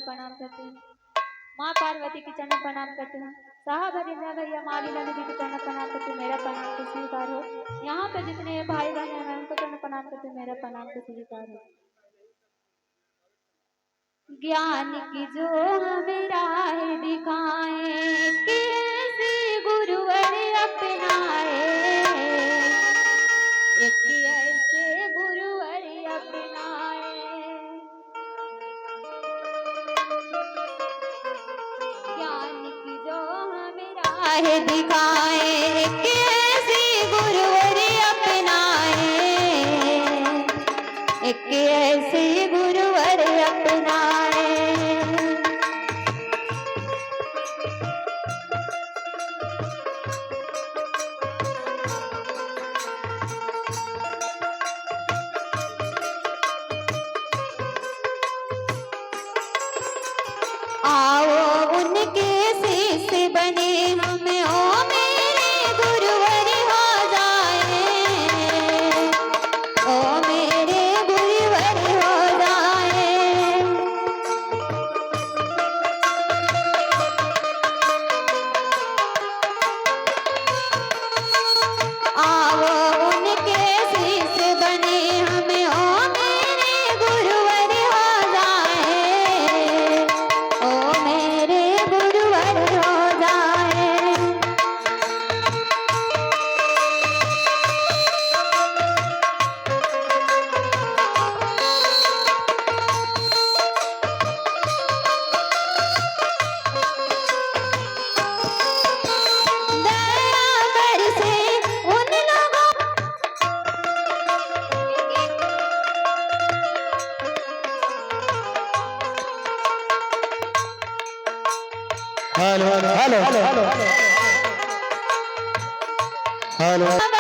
प्रणाम करते हैं, माँ पार्वती के चरण प्रणाम करते हैं, साहब हरिंद्र भैया माँ लीला दीदी के चरण प्रणाम करते हैं, मेरा प्रणाम को स्वीकार हो। यहाँ पे जितने भाई बहन हैं मैं उनको चरण प्रणाम करते हैं, मेरा प्रणाम को स्वीकार हो। ज्ञान की जो हमें राह दिखाए, कैसे गुरुवर अपनाए, एक ऐसे गुरुवर अपनाए। ज्ञान की जो हमें राह दिखाए, कैसे गुरुवर अपनाए, एक ऐसे गुरुवर अपनाए। आओ उनके शिष्य बने हम, ओ मेरे गुरुवर हो जाए, ओ मेरे गुरुवर हो जाए। आओ उनके शिष्य बने हम, ओ मेरे गुरुवर हो जाए, ओ मेरे गुरुवर हो जाए। दया बरसे उन लोगों hello hello hello hello hello.